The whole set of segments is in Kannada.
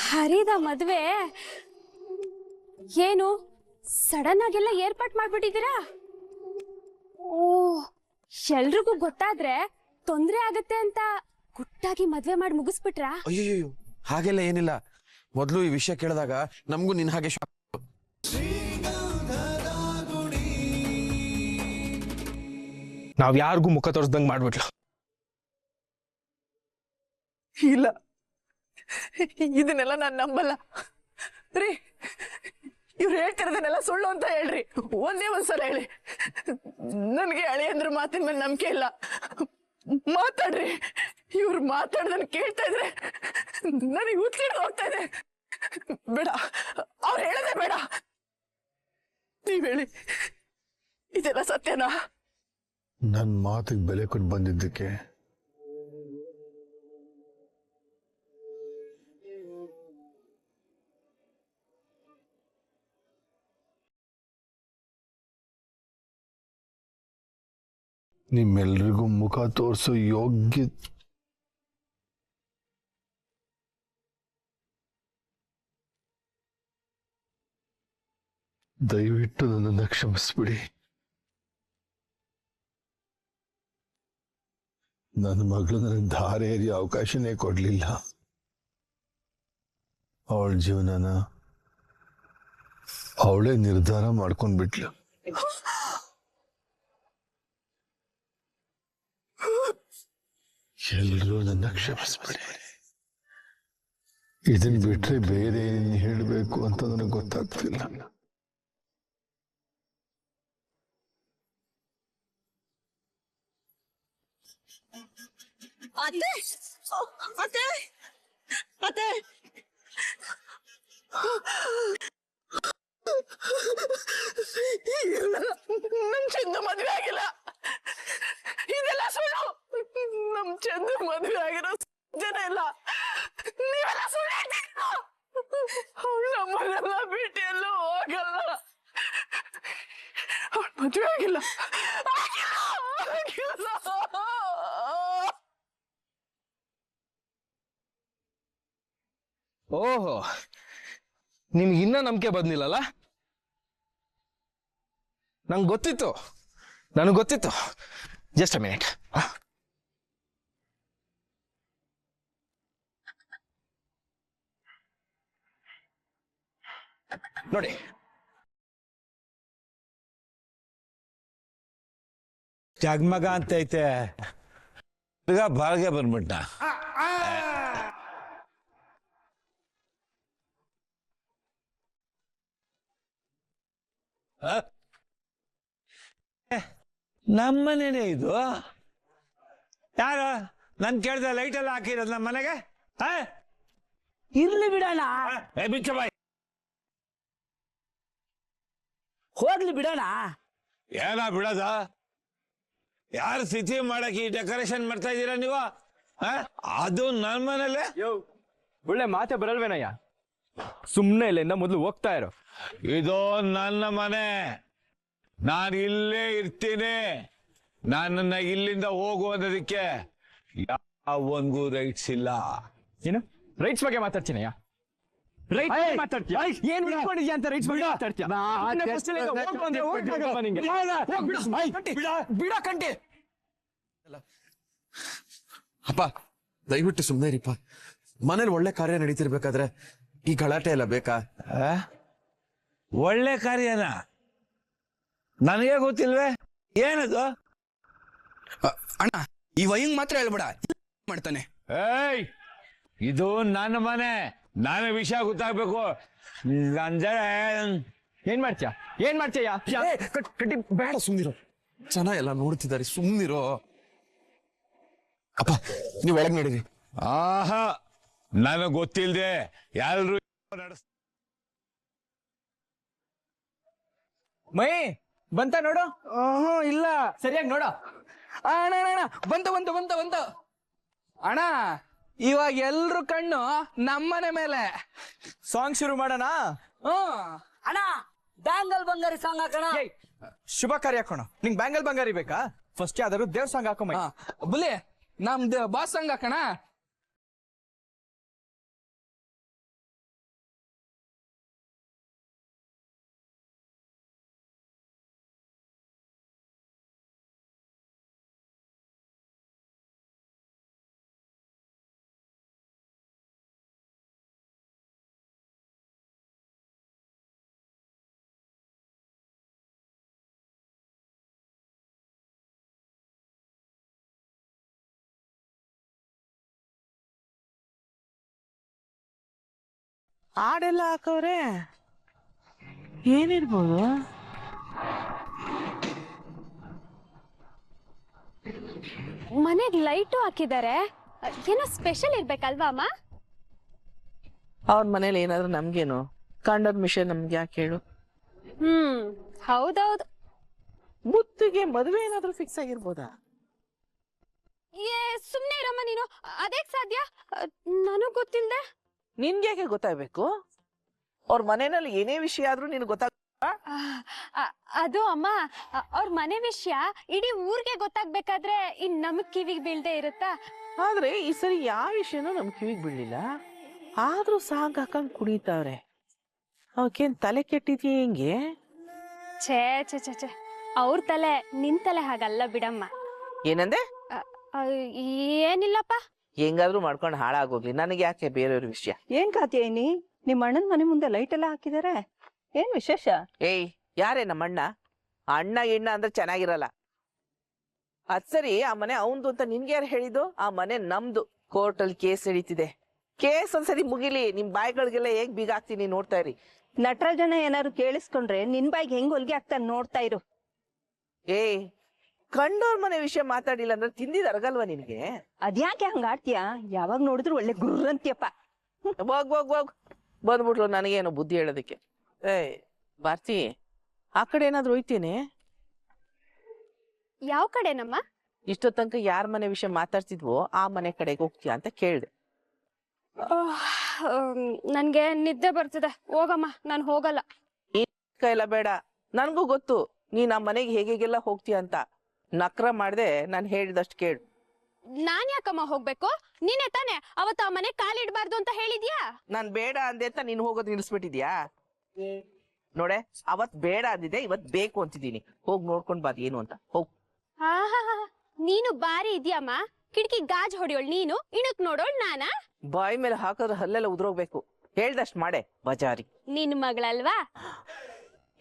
ಹರಿದ ಮದ್ವೆ ಏನು ಸಡನ್ ಆಗೆಲ್ಲ ಏರ್ಪಾಟ್ ಮಾಡ್ಬಿಟ್ಟಿದ್ದೀರಾ? ಓ, ಎಲ್ರಿಗೂ ಗೊತ್ತಾದ್ರೆ ತೊಂದ್ರೆ ಆಗತ್ತೆ ಅಂತ ಗುಟ್ಟಾಗಿ ಮದ್ವೆ ಮಾಡಿ ಮುಗಿಸ್ಬಿಟ್ರಾ? ಅಯ್ಯೋ, ಹಾಗೆಲ್ಲ ಏನಿಲ್ಲ. ಮೊದ್ಲು ಈ ವಿಷಯ ಕೇಳಿದಾಗ ನಮಗೂ ನಿನ್ ಹಾಗೆ ಶಾಕ್. ನಾವ್ ಯಾರಿಗೂ ಮುಖ ತೋರಿಸ್ದಂಗ್ ಮಾಡ್ಬಿಟ್ಲ. ಇಲ್ಲ, ಇದನ್ನೆಲ್ಲ ನಾನು ನಂಬಲ್ಲ ರೀ. ಇವ್ರು ಹೇಳ್ತಿರೋದನ್ನೆಲ್ಲ ಸುಳ್ಳು ಅಂತ ಹೇಳ್ರಿ. ಒಂದೇ ಒಂದ್ಸಲ ಹೇಳಿ. ನನಗೆ ಅಳಿಯಂದ್ರ ಮಾತಿನ ಮೇಲೆ ನಂಬಿಕೆ ಇಲ್ಲ. ಮಾತಾಡ್ರಿ. ಇವ್ರು ಮಾತಾಡ್ದನ್ ಕೇಳ್ತಾ ಇದ್ರೆ ನನಗೆ ಹುಚ್ಚಿಡ್ದು ಹೋಗ್ತಾ ಇದೆ. ಬೇಡ, ಅವ್ರು ಹೇಳದೆ ಬೇಡ. ನೀವ್ ಹೇಳಿ, ಇದೆಲ್ಲ ಸತ್ಯನಾ? ನನ್ನ ಮಾತಿಗೆ ಬೆಲೆ ಕೊಟ್ಟು ಬಂದಿದ್ದಕ್ಕೆ ನಿಮ್ಮೆಲ್ರಿಗೂ ಮುಖ ತೋರಿಸೋ ಯೋಗ್ಯ ದಯವಿಟ್ಟು ನನ್ನನ್ನು ಕ್ಷಮಿಸ್ಬಿಡಿ. ನನ್ನ ಮಗಳು ನನಗೆ ಧಾರೆ ಎರೆಯೋ ಅವಕಾಶನೇ ಕೊಡ್ಲಿಲ್ಲ. ಅವಳ ಜೀವನನ ಅವಳೇ ನಿರ್ಧಾರ ಮಾಡ್ಕೊಂಡ್ಬಿಟ್ಲು. ಎಲ್ರೂ ನನ್ನ ಕ್ಷಮಿಸ್ಬಿಡಿ. ಇದನ್ ಬಿಟ್ರೆ ಬೇರೆ ಏನ್ ಹೇಳ್ಬೇಕು ಅಂತ ನನಗೆ ಗೊತ್ತಾಗ್ತಿಲ್ಲ. ಅತ್ತೆ, ಅತ್ತೆ, ಅತ್ತೆ, ನಮ್ ಚಂದು ಮದ್ವೆ ಆಗಿಲ್ಲ. ಇದೆಲ್ಲ ಸುಳ್ಳು. ನಮ್ ಚಂದು ಮದ್ವೆ ಆಗಿರೋ ಜನ ಇಲ್ಲ. ನೀವೆಲ್ಲ ಸುಳ್ಳು ಹೇಳ್ತೀರ. ಅವಳು ನಮ್ಮನ್ನೆಲ್ಲ ಭೇಟಿ ಎಲ್ಲೂ ಹೋಗಲ್ಲ. ಅವಳು ಮದ್ವೆ ಆಗಿಲ್ಲ. ಓಹೋ, ನಿಮ್ಗೆ ಇನ್ನ ನಂಬಿಕೆ ಬಂದಿಲ್ಲಲ್ಲ? ನಂಗೆ ಗೊತ್ತಿತ್ತು, ನನಗೆ ಗೊತ್ತಿತ್ತು. Just a minute. ನೋಡಿ, ಜಗಮಗ ಅಂತ ಐತೆ. ಈಗ ಬಾಳ್ಗೆ ಬಂದ್ಬಿಟ್ಟ. ನಮ್ಮನೇನೆ ಇದು. ಯಾರು ನನ್ ಕೇಳ್ದ ಲೈಟ್ ಎಲ್ಲ ಹಾಕಿರೋದು ನಮ್ಮ ಮನೆಗೆ? ಇರ್ಲಿ ಬಿಡೋಣ, ಬಿಚ್ಚ ಬಾಯ್. ಹೋಗ್ಲಿ ಬಿಡೋಣ. ಏನ ಬಿಡೋದ? ಯಾರು ಸ್ಥಿತಿ ಮಾಡಕ್ ಈ ಡೆಕೋರೇಷನ್ ಮಾಡ್ತಾ ಇದ್ದೀರಾ ನೀವು? ಅದು ನನ್ ಮನೇಲೆ. ಒಳ್ಳೆ ಮಾತೆ ಬರಲ್ವೇನಯ್ಯ? ಸುಮ್ನೆ ಇಲ್ಲಿಂದ ಮೊದ್ಲು ಹೋಗ್ತಾ ಇರೋ. ಇದು ನನ್ನ ಮನೆ, ನಾನು ಇಲ್ಲೇ ಇರ್ತೀನಿ. ನನ್ನನ್ನ ಇಲ್ಲಿಂದ ಹೋಗುವುದಕ್ಕೆ ಯಾವನ್ಗೂ ರೈಟ್ಸ್ ಇಲ್ಲ. ಏನು ರೈಟ್ಸ್ ಬಗ್ಗೆ ಮಾತಾಡ್ತೀನಯ್ಯ? ರೈಟ್ ಮಾತಾಡ್ತೀಯ? ಏನ್ ಬಿಟ್ಕೊಂಡಿದ್ಯಾ ಅಂತ ರೈಟ್ಸ್ ಬಗ್ಗೆ ಮಾತಾಡ್ತೀಯ? ಬಿಡ ಕಂಟಿ. ಅಪ್ಪ, ದಯವಿಟ್ಟು ಸುಮ್ಮನೆ ಇರಿಪ್ಪ. ಮನೇಲಿ ಒಳ್ಳೆ ಕಾರ್ಯ ನಡೀತಿರ್ಬೇಕಾದ್ರೆ ಈ ಗಲಾಟೆ ಎಲ್ಲ ಬೇಕಾ? ಒಳ್ಳೆ ಕಾರ್ಯನ ನನಗೆ ಗೊತ್ತಿಲ್ವೇ? ಏನದು? ಅಣ್ಣ, ಈ ವಯಂಗ್ ಮಾತ್ರ ಹೇಳ್ಬೇಡ, ಮಾಡ್ತಾನೆ. ಏಯ್, ಇದು ನನ್ನ ಮನೆ, ನನ್ನ ವಿಷಯ ಗೊತ್ತಾಗ್ಬೇಕು. ಏನ್ ಮಾಡ್ತೀಯ? ಏನ್ ಮಾಡ್ತೀಯ? ಕಟ್ಟಿ ಬೇಡ, ಸುಮ್ನಿರೋ. ಜನ ಎಲ್ಲ ನೋಡ್ತಿದ್ದಾರೆ, ಸುಮ್ನಿರೋ. ಅಪ್ಪ, ನೀವ್ ಒಳಗ್ ನಡೀರಿ. ಆಹಾ, ನನಗ್ ಗೊತ್ತಿಲ್ದೆ ಎಲ್ರು ಮೈ ಬಂತ ನೋಡು. ಇಲ್ಲ, ಸರಿಯಾಗಿ ನೋಡ. ಅಣ್ಣ ಅಣ್ಣ, ಬಂತ ಬಂತ ಬಂತ ಬಂತ. ಅಣ್ಣ, ಇವಾಗ ಎಲ್ರು ಕಣ್ಣು ನಮ್ಮನೆ ಮೇಲೆ. ಸಾಂಗ್ ಶುರು ಮಾಡೋಣ. ಅಣ್ಣ, ಬ್ಯಾಂಗಲ್ ಬಂಗಾರಿ ಸಾಂಗ್ ಹಾಕೋಣ. ಶುಭ ಕಾರ್ಯ ಹಾಕೋಣ. ನಿಂಗ್ ಬ್ಯಾಂಗಲ್ ಬಂಗಾರಿ ಬೇಕಾ? ಫಸ್ಟ್ ಯಾವ್ದಾದ್ರು ದೇವ್ ಸಾಂಗ್ ಹಾಕೋ. ಬುಲೆ, ನಮ್ದು ಬಾಸ್ ಸಾಂಗ್ ಹಾಕೋಣ. ಹಾಡೆಲ್ಲ ಹಾಕವ್ರೆ, ಏನಿರ್ಬೋದು? ಮನೆಗ್ ಲೈಟು ಹಾಕಿದ್ದಾರೆ, ಏನೋ ಸ್ಪೆಷಲ್ ಇರ್ಬೇಕಲ್ವಾ ಅಮ್ಮ? ಅವ್ರ ಮನೇಲಿ ಏನಾದ್ರು ನಮ್ಗೇನು, ಕಂಡೋರ್ ಮಿಷನ್ ನಮ್ಗೆ ಯಾಕೆ ಹೇಳು? ಹೌದೌದು. ಮುತ್ತಿಗೆ ಮದುವೆ ಏನಾದ್ರು ಫಿಕ್ಸ್ ಆಗಿರ್ಬೋದಾ? ಸುಮ್ನೆ ಇರಮ್ಮ ನೀನು, ಅದೇಗ್ ಸಾಧ್ಯ? ನನಗ್ ಗೊತ್ತಿಲ್ದೆ. ನಿನ್ಗೆ ಯಾಕೆ ಗೊತ್ತಾಗ್ಬೇಕು? ಅವ್ರ ಮನೆಯಲ್ಲಿ ಏನೇ ವಿಷಯ ಆದ್ರೂ ನಿನ್ ಗೊತ್ತಾಗ. ಅದು ಅಮ್ಮ, ಅವ್ರ ಮನೆ ವಿಷಯ ಇಡೀ ಊರ್ಗೆ ಗೊತ್ತಾಗ್ಬೇಕಾದ್ರೆ ಇನ್ ನಮಗ್ ಕಿವಿಗ್ ಬೀಳ್ದೆ ಇರುತ್ತಾ? ಆದ್ರೆ ಈ ಸರಿ ಯಾವ ವಿಷಯನೂ ನಮ್ ಕಿವಿಗ್ ಬೀಳಿಲ್ಲ, ಆದ್ರೂ ಸಾಂಗ್ ಹಾಕೊಂಡ್ ಕುಣಿತಾವ್ರೆ. ಅವಕ್ಕೇನ್ ತಲೆ ಕೆಟ್ಟಿದ್ಯಾ ಹೆಂಗೆ? ಛೇ ಛೇ ಛೇ ಛೇ, ಅವ್ರ ತಲೆ ನಿನ್ ತಲೆ ಹಾಗಲ್ಲ ಬಿಡಮ್ಮ. ಏನಂದೆ? ಏನಿಲ್ಲಪ್ಪ. ಹೆಂಗಾದ್ರೂ ಮಾಡ್ಕೊಂಡು ಹಾಳಾಗೋಗ್ಲಿ, ನನಗೆ ಯಾಕೆ ಬೇರೆಯವ್ರ ವಿಷಯ? ಏನ್ ಕಾತ್ಯೇನಿ, ನಿಮ್ ಅಣ್ಣನ್ ಮನೆ ಮುಂದೆ ಲೈಟ್ ಎಲ್ಲ ಹಾಕಿದಾರೆ, ಏನ್ ವಿಶೇಷ? ಏಯ್, ಯಾರೇ ನಮ್ಮ ಅಣ್ಣ? ಅಣ್ಣ ಗಿಣ್ಣ ಅಂದ್ರೆ ಚೆನ್ನಾಗಿರಲ್ಲ. ಅದ್ ಸರಿ, ಆ ಮನೆ ಅವಂದು ಅಂತ ನಿನ್ಗೆ ಯಾರು ಹೇಳಿದ್ದು? ಆ ಮನೆ ನಮ್ದು. ಕೋರ್ಟಲ್ಲಿ ಕೇಸ್ ನಡೀತಿದೆ. ಕೇಸ್ ಒಂದ್ಸರಿ ಮುಗಿಲಿ, ನಿಮ್ ಬಾಯಿಗಳಿಗೆಲ್ಲ ಹೇಗ್ ಬೀಗ ಹಾಕ್ತೀನಿ ನೋಡ್ತಾ ಇರಿ. ನಟರಾಜನ ಏನಾದ್ರು ಕೇಳಿಸ್ಕೊಂಡ್ರೆ ನಿನ್ ಬಾಯಿಗೆ ಹೆಂಗ್ ಹೊಲ್ಗೆ ಆಗ್ತಾನೆ ನೋಡ್ತಾ ಇರು. ಏಯ್, ಕಂಡೋರ್ ಮನೆ ವಿಷಯ ಮಾತಾಡಿಲ್ಲ ಅಂದ್ರೆ ತಿಂದಿದ್ ಅರಗಲ್ವಾ ನಿನ್ಗೆ? ಅದ್ಯಾಕೆ ಹಂಗ ಆಡ್ತೀಯಾ? ಯಾವಾಗ ನೋಡಿದ್ರು ಒಳ್ಳೆ ಗುರ್ರಂತಿಯಪ್ಪ. ಹೋಗ್ ಬಂದ್ಬಿಟ್ಲು ನನಗೇನು ಬುದ್ಧಿ ಹೇಳೋದಕ್ಕೆ. ಏಯ್ ಭಾರತಿ, ಆ ಕಡೆ ಏನಾದ್ರು ಹೋಯ್ತೀನಿ? ಯಾವ ಕಡೆನಮ್ಮ? ಇಷ್ಟೋ ತನಕ ಯಾರ ಮನೆ ವಿಷಯ ಮಾತಾಡ್ತಿದ್ವೋ ಆ ಮನೆ ಕಡೆಗೆ ಹೋಗ್ತೀಯಾ ಅಂತ ಕೇಳ್ದೆ. ನನ್ಗೆ ನಿದ್ದೆ ಬರ್ತಿದೆ, ಹೋಗಮ್ಮ, ನಾನು ಹೋಗಲ್ಲ. ಎಲ್ಲ ಬೇಡ, ನನ್ಗೂ ಗೊತ್ತು ನೀನ್ ಆ ಮನೆಗೆ ಹೇಗೆಲ್ಲ ಹೋಗ್ತೀಯ ಅಂತ. ನಕ್ರ ಮಾಡ್ದೆ, ನಾನು ಹೇಳಿದಷ್ಟು ಕೇಳು. ನಾನ್ ಯಾಕಮ್ಮ ಹೋಗ್ಬೇಕು? ನೀನೇ ತಾನೆ ಅವತ್ತು ಆ ಮನೆ ಕಾಲಿಡ್ಬಾರ್ದು ಅಂತ ಹೇಳಿದ್ಯಾ? ನಾನ್ ಬೇಡ ಅಂದೆ ಅಂತ ನೀನ್ ಹೋಗೋದು ನಿಲ್ಸ್ಬಿಟ್ಟಿದ್ಯಾ? ನೋಡೆ, ಅವತ್ ಬೇಡ ಅಂದಿದೆ, ಇವತ್ ಬೇಕು ಅಂತಿದ್ದೀನಿ. ಹೋಗ್ ನೋಡ್ಕೊಂಡ್ ಬಾದ್ ಏನು ಅಂತ. ಹೋಗ್. ನೀನು ಬಾರಿ ಇದ್ಯಮ್ಮ, ಕಿಟಕಿ ಗಾಜ್ ಹೊಡಿಯೋಳ್ ನೀನು, ಇಣಕ್ ನೋಡೋಳ್ ನಾನಾ? ಬಾಯಿ ಮೇಲೆ ಹಾಕಿದ್ರೆ ಹಲ್ಲೆಲ್ಲ ಉದ್ರೋಗ್ಬೇಕು. ಹೇಳ್ದಷ್ಟ್ ಮಾಡೆ ಬಜಾರಿ. ನಿನ್ ಮಗಳಲ್ವಾ?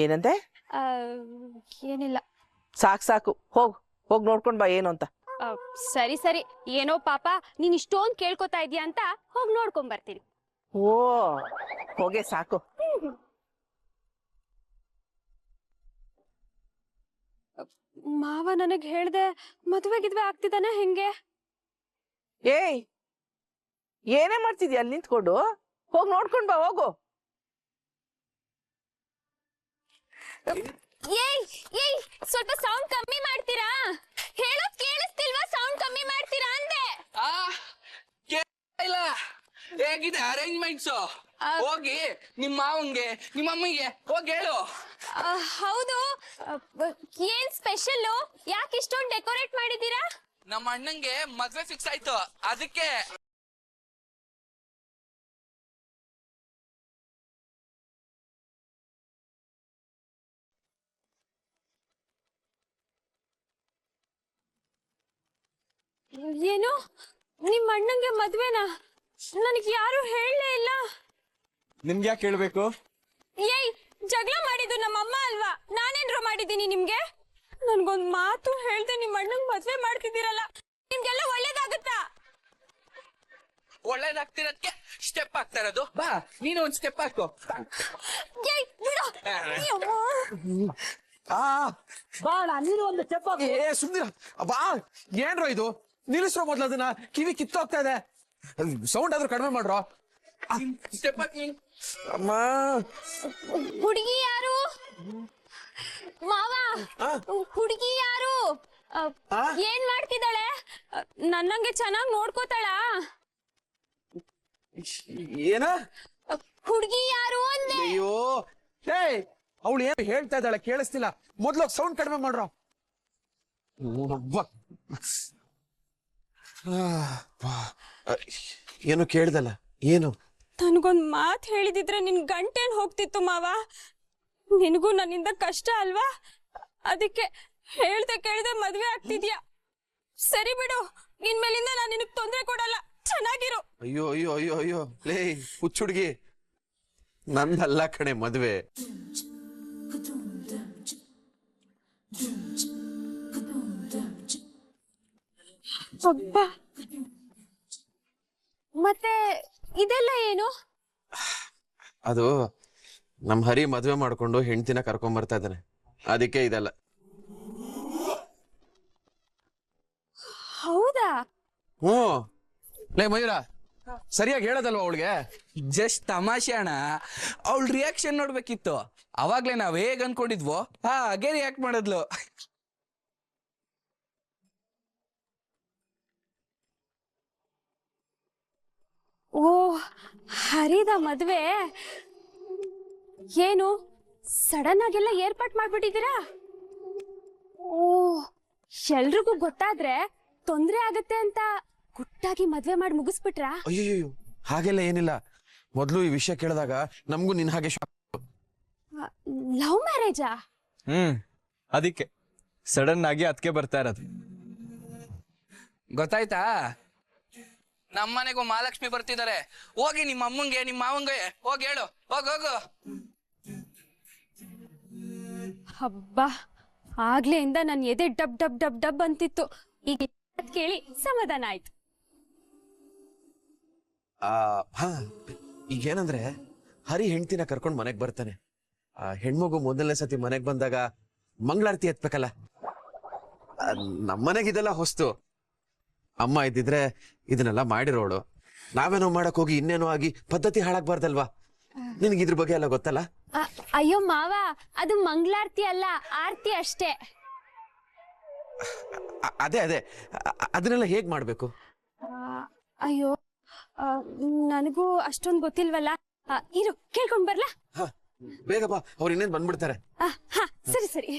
ಏನಂತೆ? ಏನಿಲ್ಲ. ಸಾಕು, ಹೋಗ್ ನೋಡ್ಕೊಂಡ್ ಬಾ ಏನು ಅಂತ. ಸರಿ ಸರಿ, ಏನೋ ಪಾಪ ನೀನ್ ಇಷ್ಟೊಂದ್ ಕೇಳ್ಕೊತಾ ಇದೀಯ ಅಂತ ಹೋಗ್ ನೋಡ್ಕೊಂಡ್ ಬರ್ತೀನಿ. ಓ, ಹೋಗೆ ಸಾಕು. ಮಾವ ನನಗ್ ಹೇಳ್ದೆ ಮದ್ವೆ ಗಿದ್ವೆ ಆಗ್ತಿದಾನೆ ಹೆಂಗೆ? ಏಯ್, ಏನೇ ಮಾಡ್ತಿದ್ಯಾ ಅಲ್ಲಿ ನಿಂತ್ಕೊಂಡು? ಹೋಗ್ ನೋಡ್ಕೊಂಡ್ ಬಾ, ಹೋಗು. ಏಯ್ ಸ್ವಲ್ಪ ಸೌಂಡ್ ಕಮ್ಮಿ ಮಾಡ್ತೀರಾ? ಹೇಳೋದ್ ಕೇಳಿಸ್ತಿಲ್ವಾ? ಸೌಂಡ್ ಕಮ್ಮಿ ಮಾಡ್ತೀರಾ ಅಂದೆ. ಇಲ್ಲ, ಹೇಗಿದೆ ಅರೇಂಜ್ಮೆಂಟ್ಸ್? ಹೋಗಿ ನಿಮ್ಮ ಮಾವಂಗೆ ನಿಮ್ಮ ಅಮ್ಮಗೆ ಹೋಗಿ ಹೇಳು. ಹೌದು, ಏನ್ ಸ್ಪೆಷಲ್? ಯಾಕೆ ಇಷ್ಟೊಂದು ಡೆಕೋರೇಟ್ ಮಾಡಿದೀರಾ? ನಮ್ಮ ಅಣ್ಣಂಗೆ ಮದ್ವೆ ಫಿಕ್ಸ್ ಆಯ್ತು, ಅದಕ್ಕೆ. ಏನು, ನಿಮ್ ಅಣ್ಣಂಗೆ ಮದ್ವೆನಾ? ನನಗೆ ಯಾರು ಹೇಳಲೇ ಇಲ್ಲ. ನಿಮ್ಗೆ ಯಾಕೆ ಹೇಳ್ಬೇಕು? ಏಯ್, ಜಗಳ ಮಾಡಿದ್ದು ನಮ್ಮ ಅಮ್ಮ ಅಲ್ವಾ? ನಾನೇನ್ರ ಮಾಡಿದ್ದೀನಿ ನಿಮ್ಗೆ? ನನ್ಗೊಂದ್ ಮಾತು ಹೇಳ್ದೆ ನಿಮ್ ಅಣ್ಣಂಗ್ ಮದ್ವೆ ಮಾಡ್ತಿದ್ದೀರಲ್ಲ, ನಿಮ್ಗೆಲ್ಲ ಒಳ್ಳೇದಾಗುತ್ತಾ? ಒಳ್ಳೇದಾಗ್ತಿರೋದಕ್ಕೆ ಸ್ಟೆಪ್ ಆಗ್ತಾ ಇರೋದು. ಬಾ, ನೀನು ಒಂದ್ ಸ್ಟೆಪ್ ಹಾಕು. ಏಯ್, ಬಿಡು. ಸುಮ್ನಿರ ಬಾ. ಏನ್ರೋ ಇದು? ನಿಲ್ಲಿಸ್ರೋ ಮೊದ್ಲು ಅದನ್ನ, ಕಿವಿ ಕಿತ್ತೋಗ್ತಾ ಇದೆ. ಸೌಂಡ್ ಆದ್ರೂ ಕಡಿಮೆ ಮಾಡ್ರೋ. ಸ್ಟೆಪ್ ಹಾಕಿ. ಅಮ್ಮ, ಹುಡುಗಿ ಯಾರು ಮಾವ? ಹುಡುಗಿ ಯಾರು? ಏನ್ ಮಾಡ್ತಿದ್ದಾಳೆ? ನನ್ನಂಗೆ ಚೆನ್ನಾಗ್ ನೋಡ್ಕೋತಾಳ? ಏನ? ಹುಡುಗಿ ಯಾರು ಅಂದೆ. ಅಯ್ಯೋ, ಹೇ, ಅವಳು ಏನು ಹೇಳ್ತಾ ಇದ್ದಾಳೆ ಕೇಳಿಸ್ತಿಲ್ಲ. ಮೊದ್ಲು ಸೌಂಡ್ ಕಡಿಮೆ ಮಾಡ್ರೋ. ಏನು ಕೇಳ್ದಲ್ಲ? ಏನು? ನನ್ಗೊಂದ್ ಮಾತ್ ಹೇಳಿದಿದ್ರೆ ನಿನ್ ಗಂಟೇನ್ ಹೋಗ್ತಿತ್ತು ಮಾವ. ನಿನಗೂ ನನ್ನಿಂದ ಕಷ್ಟ ಅಲ್ವಾ? ಅದಕ್ಕೆ ಹೇಳ್ದೆ ಕೇಳ್ದೆ ಮದ್ವೆ ಆಗ್ತಿದ್ಯಾ. ಸರಿ ಬಿಡು, ಇನ್ಮೇಲಿಂದ ನಾನು ನಿನಗ್ ತೊಂದ್ರೆ ಕೊಡಲ್ಲ, ಚೆನ್ನಾಗಿರು. ಅಯ್ಯೋ ಅಯ್ಯೋ ಅಯ್ಯೋ ಅಯ್ಯೋ, ಲೇ ಹುಚ್ಚುಡ್ಗಿ, ನಂದಲ್ಲ ಕಣೆ ಮದ್ವೆ. ಮತ್ತೆ ಇದೆಲ್ಲ ಏನು? ಅದು ನಮ್ ಹರಿ ಮದ್ವೆ ಮಾಡ್ಕೊಂಡು ಹೆಂಡ್ತಿನ ಕರ್ಕೊಂಡ್ ಬರ್ತಾ ಇದ್ದಾನೆ, ಅದಕ್ಕೆ ಇದೆಲ್ಲ. ಹೌದಾ? ಹ್ಞೂ. ಲೇ ಮಯೂರ, ಸರಿಯಾಗಿ ಹೇಳೋದಲ್ವಾ ಅವಳಿಗೆ? ಜಸ್ಟ್ ತಮಾಷೆ ಅಣ್ಣ. ಅವಳ ರಿಯಾಕ್ಷನ್ ನೋಡ್ಬೇಕಿತ್ತು. ಅವಾಗ್ಲೇ ನಾವ್ ಹೇಗ್ ಅನ್ಕೊಂಡಿದ್ವೋ ಹಾಗೆ ರಿಯಾಕ್ಟ್ ಮಾಡಿದ್ಲು. ಓ, ಹರಿದ ಮದ್ವೆ ಏನು ಸಡನ್ ಆಗೆಲ್ಲ ಏರ್ಪಾಟ್ ಮಾಡ್ಬಿಟ್ಟಿದ್ದೀರಾ? ಓ, ಎಲ್ರಿಗೂ ಗೊತ್ತಾದ್ರೆ ತೊಂದ್ರೆ ಆಗತ್ತೆ ಅಂತ ಗುಟ್ಟಾಗಿ ಮದ್ವೆ ಮಾಡಿ ಮುಗಿಸ್ಬಿಟ್ರಾ? ಅಯ್ಯೋ, ಹಾಗೆಲ್ಲ ಏನಿಲ್ಲ. ಮೊದ್ಲು ಈ ವಿಷಯ ಕೇಳಿದಾಗ ನಮಗೂ ನಿನ್ ಹಾಗೆ ಲವ್ ಮ್ಯಾರೇಜಾ? ಅದಕ್ಕೆ ಸಡನ್ ಆಗಿ ಅದಕ್ಕೆ ಬರ್ತಾ ಇರೋದು. ಗೊತ್ತಾಯ್ತಾ? ನಮ್ಮನೆಗೂ ಮಹಾಲಕ್ಷ್ಮಿ ಬರ್ತಿದ್ದಾರೆ. ಹೋಗಿ ನಿಮ್ಮ ಅಮ್ಮಂಗೆ ನಿಮ್ಮ ಮಾವಂಗೆ ಹೋಗಿ ಹೇಳು. ಹೋಗು. ಹಬ್ಬ, ಆಗ್ಲೆಯಿಂದ ನನ್ ಎದೆ ಡಬ್ ಡಬ್ ಡಬ್ ಡಬ್ ಅಂತಿತ್ತು. ಈಗ ಅದ್ ಕೇಳಿ ಸಮಾಧಾನ ಆಯ್ತು. ಹಾ, ಈಗೇನಂದ್ರೆ ಹರಿ ಹೆಂಡ್ತಿನ ಕರ್ಕೊಂಡ್ ಮನೆಗ್ ಬರ್ತಾನೆ. ಹೆಣ್ಮಗು ಮೊದಲನೇ ಸತಿ ಮನೆಗ್ ಬಂದಾಗ ಮಂಗಳಾರತಿ ಎತ್ಬೇಕಲ್ಲ. ನಮ್ಮನೆಗೆ ಇದೆಲ್ಲ ಹೊಸ್ತು. ಅಮ್ಮ ಇದ್ದಿದ್ರೆ ಇದನ್ನೆಲ್ಲ ಮಾಡಿರೋಳು. ನಾವೇನೋ ಮಾಡಕ್ ಹೋಗಿ ಇನ್ನೇನೋ ಆಗಿ ಪದ್ಧತಿ ಹಾಳಾಗ್ಬಾರ್ದಲ್ವಾ? ನಿನಗೆ ಇದ್ರ ಬಗ್ಗೆ ಎಲ್ಲ ಗೊತ್ತಲ್ಲ? ಅಯ್ಯೋ ಮಾವ, ಅದು ಮಂಗಳಾರತಿ ಅಲ್ಲ, ಆರತಿ ಅಷ್ಟೇ. ಅದೇ ಅದನ್ನೆಲ್ಲ ಹೇಗ್ ಮಾಡ್ಬೇಕು? ಅಯ್ಯೋ, ನನಗೂ ಅಷ್ಟೊಂದು ಗೊತ್ತಿಲ್ವಲ್ಲ. ಇರು, ಕೇಳ್ಕೊಂಡ್ ಬರ್ಲಾ? ಬೇಗ ಬಾ, ಅವ್ರು ಇನ್ನೇನ್ ಬಂದ್ಬಿಡ್ತಾರೆ. ಹಾ, ಸರಿ.